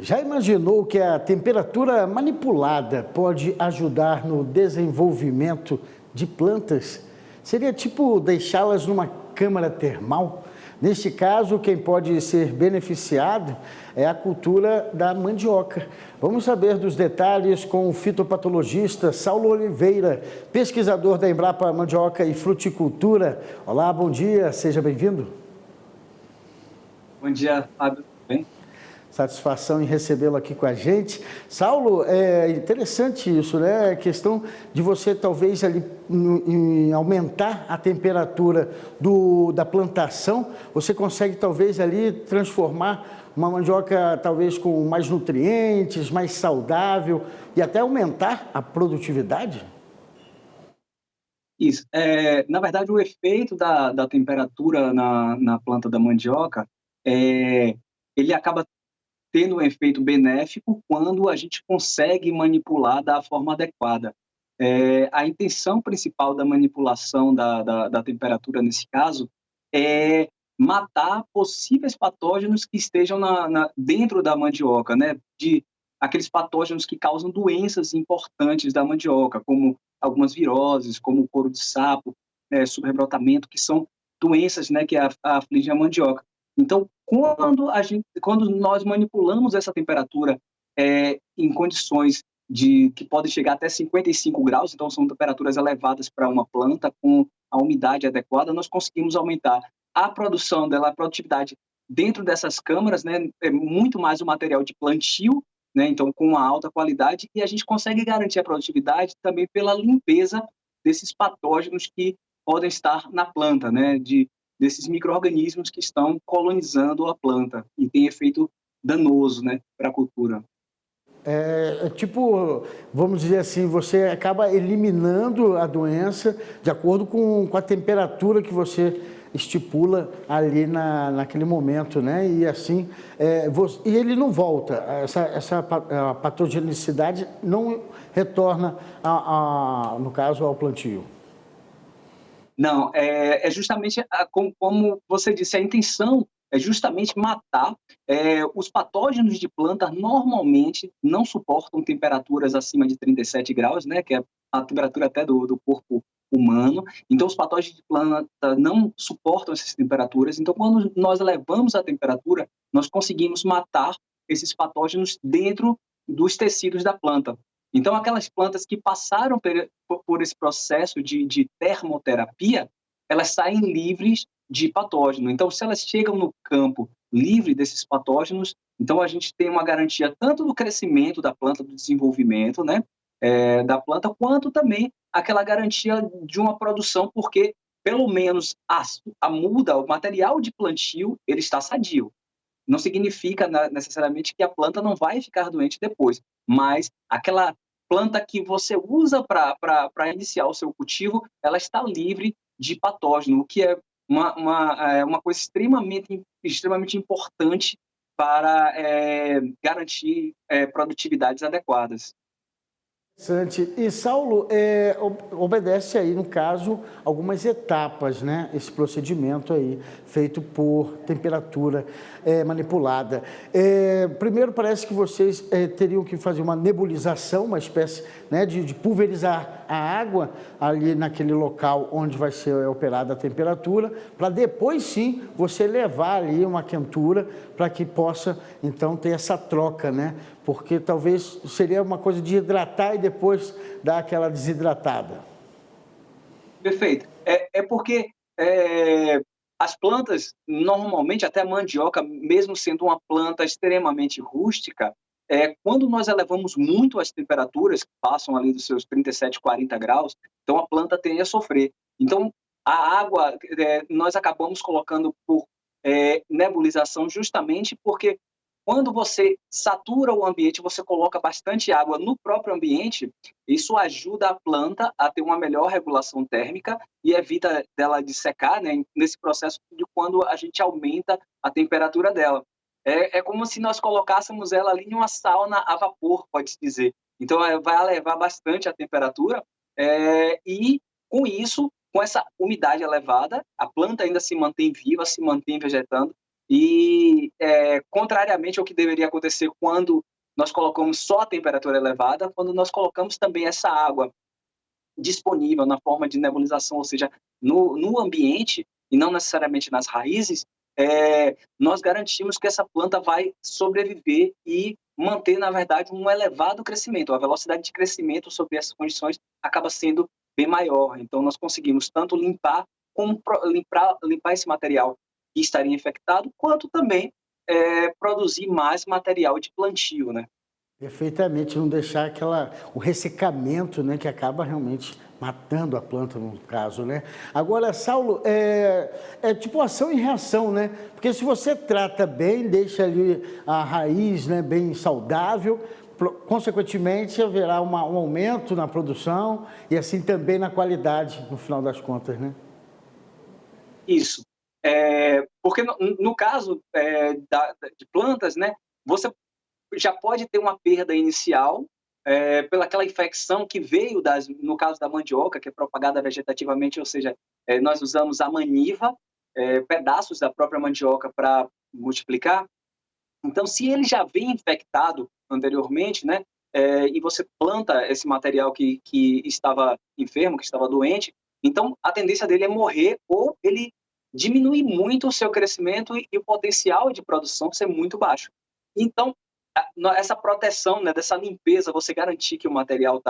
Já imaginou que a temperatura manipulada pode ajudar no desenvolvimento de plantas? Seria tipo deixá-las numa câmara termal? Neste caso, quem pode ser beneficiado é a cultura da mandioca. Vamos saber dos detalhes com o fitopatologista Saulo Oliveira, pesquisador da Embrapa Mandioca e Fruticultura. Olá, bom dia, seja bem-vindo. Bom dia, Fábio, tudo bem? Satisfação em recebê-lo aqui com a gente. Saulo, é interessante isso, né? A questão de você talvez ali em aumentar a temperatura da plantação, você consegue talvez ali transformar uma mandioca talvez com mais nutrientes, mais saudável e até aumentar a produtividade? Isso. Na verdade, o efeito da temperatura na planta da mandioca, ele acaba tendo um efeito benéfico quando a gente consegue manipular da forma adequada. A intenção principal da manipulação da temperatura, nesse caso, é matar possíveis patógenos que estejam dentro da mandioca, né? Aqueles patógenos que causam doenças importantes da mandioca, como algumas viroses, como o couro de sapo, subrebrotamento, que são doenças, né, que afligem a mandioca. Então, quando nós manipulamos essa temperatura em condições que podem chegar até 55 graus, então são temperaturas elevadas para uma planta, com a umidade adequada, nós conseguimos aumentar a produção dela, a produtividade dentro dessas câmaras, né, muito mais o material de plantio, né, então com uma alta qualidade, e a gente consegue garantir a produtividade também pela limpeza desses patógenos que podem estar na planta, né, desses micro-organismos que estão colonizando a planta e tem efeito danoso, né, para a cultura. Tipo, vamos dizer assim, você acaba eliminando a doença de acordo com a temperatura que você estipula ali naquele momento, né? E assim, e ele não volta, a patogenicidade não retorna, no caso, ao plantio. Não, é justamente, como você disse, a intenção é justamente matar. Os patógenos de planta normalmente não suportam temperaturas acima de 37 graus, né, que é a temperatura até do corpo humano. Então, os patógenos de planta não suportam essas temperaturas. Então, quando nós elevamos a temperatura, nós conseguimos matar esses patógenos dentro dos tecidos da planta. Então, aquelas plantas que passaram por esse processo de termoterapia, elas saem livres de patógeno. Então, se elas chegam no campo livre desses patógenos, então a gente tem uma garantia tanto do crescimento da planta, do desenvolvimento, né, da planta, quanto também aquela garantia de uma produção, porque pelo menos a muda, o material de plantio, ele está sadio. Não significa necessariamente que a planta não vai ficar doente depois, mas aquela planta que você usa para iniciar o seu cultivo, ela está livre de patógeno, o que é uma coisa extremamente importante para garantir produtividades adequadas. Interessante. E Saulo, obedece aí, no caso, algumas etapas, né? Esse procedimento aí, feito por temperatura manipulada. Primeiro, parece que vocês teriam que fazer uma nebulização, uma espécie, né, de pulverizar a água ali naquele local onde vai ser operada a temperatura, para depois sim você levar ali uma quentura para que possa então ter essa troca, né? Porque talvez seria uma coisa de hidratar e depois dar aquela desidratada. Perfeito. Porque as plantas, normalmente, até a mandioca, mesmo sendo uma planta extremamente rústica, quando nós elevamos muito as temperaturas, que passam ali dos seus 37, 40 graus, então a planta tende a sofrer. Então, a água, nós acabamos colocando por nebulização justamente porque quando você satura o ambiente, você coloca bastante água no próprio ambiente, isso ajuda a planta a ter uma melhor regulação térmica e evita dela de secar, né, nesse processo de quando a gente aumenta a temperatura dela. É como se nós colocássemos ela ali em uma sauna a vapor, pode-se dizer. Então, vai elevar bastante a temperatura e, com isso, com essa umidade elevada, a planta ainda se mantém viva, se mantém vegetando, E, contrariamente ao que deveria acontecer quando nós colocamos só a temperatura elevada, quando nós colocamos também essa água disponível na forma de nebulização, ou seja, no ambiente, e não necessariamente nas raízes, nós garantimos que essa planta vai sobreviver e manter, na verdade, um elevado crescimento. A velocidade de crescimento sob essas condições acaba sendo bem maior. Então, nós conseguimos tanto limpar, como limpar esse material que estaria infectado, quanto também produzir mais material de plantio, né? Perfeitamente, não deixar o ressecamento, né, que acaba realmente matando a planta, no caso, né? Agora, Saulo, é tipo ação e reação, né? Porque se você trata bem, deixa ali a raiz, né, bem saudável, consequentemente haverá um aumento na produção e assim também na qualidade, no final das contas, né? Isso. Porque no caso de plantas, né, você já pode ter uma perda inicial pelaquela infecção que veio, no caso da mandioca, que é propagada vegetativamente, ou seja, nós usamos a maniva, pedaços da própria mandioca para multiplicar. Então, se ele já vem infectado anteriormente, né, e você planta esse material que estava enfermo, que estava doente, então a tendência dele é morrer ou ele diminuir muito o seu crescimento e o potencial de produção ser muito baixo. Então, essa proteção, né, dessa limpeza, você garantir que o material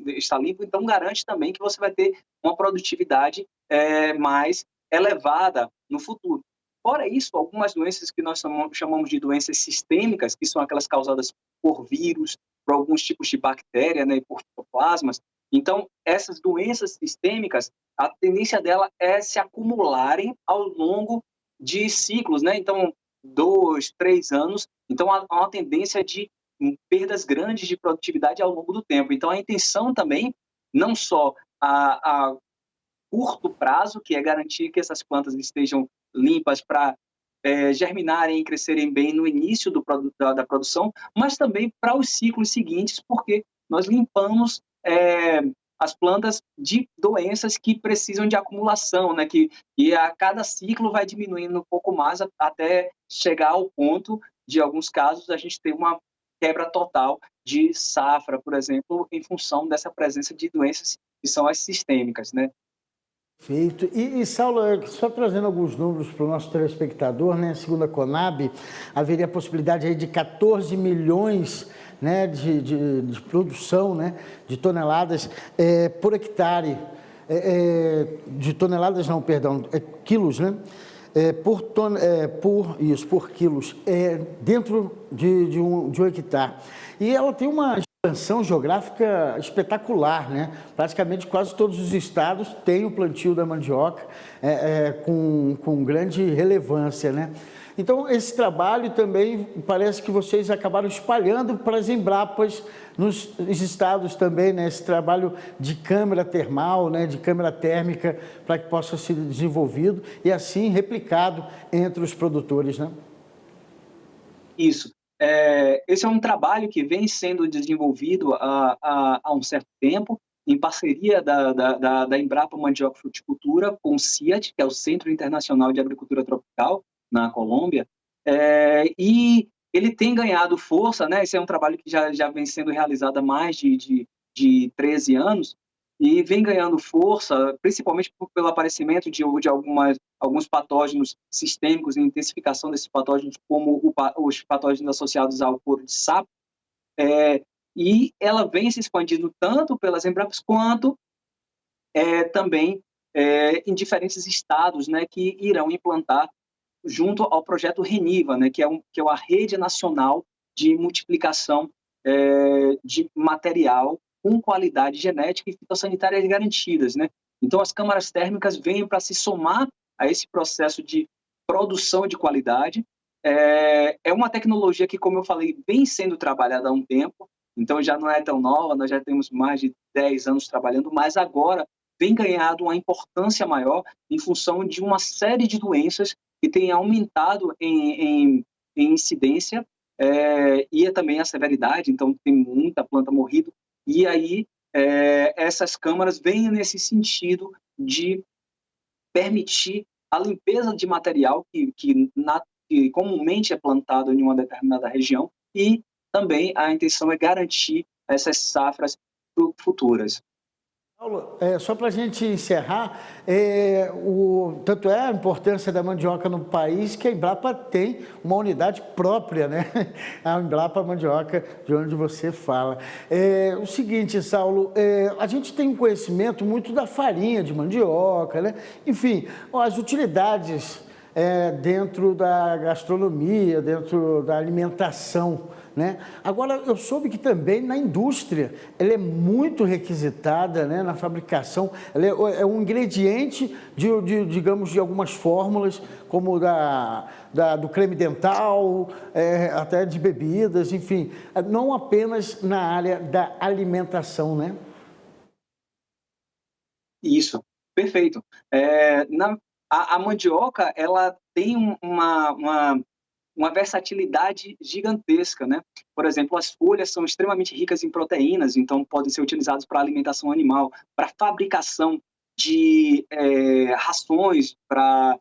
está limpo, então garante também que você vai ter uma produtividade mais elevada no futuro. Fora isso, algumas doenças que nós chamamos de doenças sistêmicas, que são aquelas causadas por vírus, por alguns tipos de bactéria, né, e por fitoplasmas. Então, essas doenças sistêmicas, a tendência dela é se acumularem ao longo de ciclos, né? Então, 2, 3 anos. Então, há uma tendência de perdas grandes de produtividade ao longo do tempo. Então, a intenção também, não só a curto prazo, que é garantir que essas plantas estejam limpas para germinarem e crescerem bem no início da produção, mas também para os ciclos seguintes, porque nós limpamos as plantas de doenças que precisam de acumulação, né? E a cada ciclo vai diminuindo um pouco mais até chegar ao ponto de, alguns casos, a gente ter uma quebra total de safra, por exemplo, em função dessa presença de doenças que são as sistêmicas, né? Feito. E Saulo, só trazendo alguns números para o nosso telespectador, né? Segundo a Conab, haveria a possibilidade aí de 14 milhões, né, de produção, né, de toneladas por hectare, de toneladas não, perdão, quilos, né? Por quilos, dentro de um hectare. E ela tem uma expansão geográfica espetacular, né? Praticamente quase todos os estados têm o plantio da mandioca com grande relevância, né? Então, esse trabalho também parece que vocês acabaram espalhando para as Embrapas nos estados também, né? Esse trabalho de câmara termal, né? De câmara térmica, para que possa ser desenvolvido e assim replicado entre os produtores, né? Isso. Esse é um trabalho que vem sendo desenvolvido há um certo tempo, em parceria da Embrapa Mandioca Fruticultura com o CIAT, que é o Centro Internacional de Agricultura Tropical, na Colômbia, e ele tem ganhado força, né? Esse é um trabalho que já vem sendo realizado há mais de 13 anos, e vem ganhando força, principalmente pelo aparecimento de alguns patógenos sistêmicos e intensificação desses patógenos, como os patógenos associados ao couro de sapo, e ela vem se expandindo tanto pelas Embrapas quanto também em diferentes estados, né, que irão implantar junto ao projeto RENIVA, né, que é a Rede Nacional de Multiplicação de Material com qualidade genética e fitossanitária garantidas, né? Então, as câmaras térmicas vêm para se somar a esse processo de produção de qualidade. É uma tecnologia que, como eu falei, vem sendo trabalhada há um tempo, então já não é tão nova, nós já temos mais de 10 anos trabalhando, mas agora vem ganhando uma importância maior em função de uma série de doenças que têm aumentado em incidência e também a severidade, então tem muita planta morrida, e aí essas câmaras vêm nesse sentido de permitir a limpeza de material que que comumente é plantado em uma determinada região, e também a intenção é garantir essas safras futuras. Paulo, só para a gente encerrar, tanto é a importância da mandioca no país que a Embrapa tem uma unidade própria, né? A Embrapa Mandioca, de onde você fala. O seguinte, Saulo, a gente tem um conhecimento muito da farinha de mandioca, né? Enfim, as utilidades dentro da gastronomia, dentro da alimentação, né? Agora, eu soube que também na indústria ela é muito requisitada, né? Na fabricação, ela é um ingrediente digamos, de algumas fórmulas, como do creme dental, até de bebidas, enfim, não apenas na área da alimentação, né? Isso, perfeito. A mandioca, ela tem uma versatilidade gigantesca, né? Por exemplo, as folhas são extremamente ricas em proteínas, então podem ser utilizadas para alimentação animal, para fabricação de rações para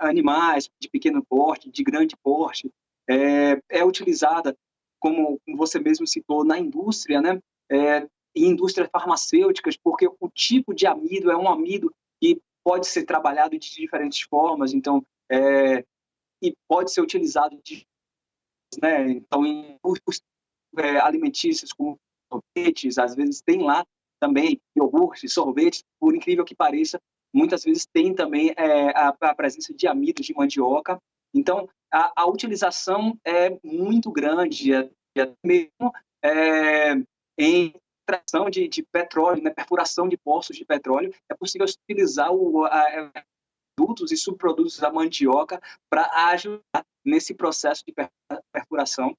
animais de pequeno porte, de grande porte. É utilizada, como você mesmo citou, na indústria, né? Em indústrias farmacêuticas, porque o tipo de amido é um amido que pode ser trabalhado de diferentes formas, então e pode ser utilizado né? Então, em grupos alimentícios como sorvetes, às vezes tem lá também iogurtes, sorvetes, por incrível que pareça, muitas vezes tem também a presença de amidos de mandioca. Então, a utilização é muito grande, até mesmo em extração de petróleo, né? Perfuração de poços de petróleo, é possível utilizar produtos e subprodutos da mandioca para ajudar nesse processo de perfuração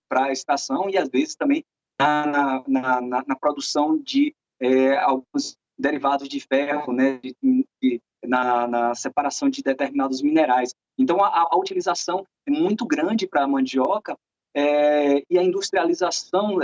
para a extração e, às vezes, também na produção de alguns derivados de ferro, né, na separação de determinados minerais. Então, a utilização é muito grande para a mandioca e a industrialização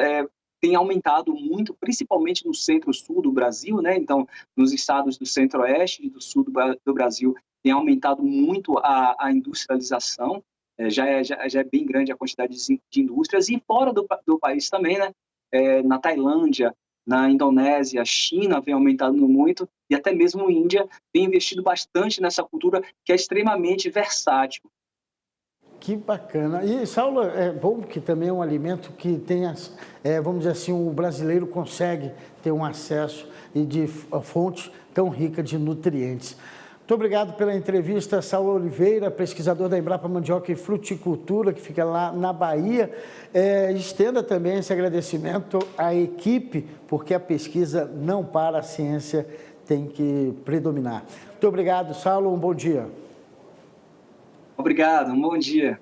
tem aumentado muito, principalmente no centro-sul do Brasil, né? Então, nos estados do centro-oeste e do sul do Brasil, tem aumentado muito a industrialização, já é bem grande a quantidade de indústrias, e fora do país também, né? Na Tailândia, na Indonésia, a China vem aumentando muito, e até mesmo a Índia tem investido bastante nessa cultura, que é extremamente versátil. Que bacana. E, Saulo, é bom que também é um alimento que tem, vamos dizer assim, o brasileiro consegue ter um acesso e de fonte tão rica de nutrientes. Muito obrigado pela entrevista, Saulo Oliveira, pesquisador da Embrapa Mandioca e Fruticultura, que fica lá na Bahia. Estenda também esse agradecimento à equipe, porque a pesquisa não para, a ciência tem que predominar. Muito obrigado, Saulo, um bom dia. Obrigado, um bom dia.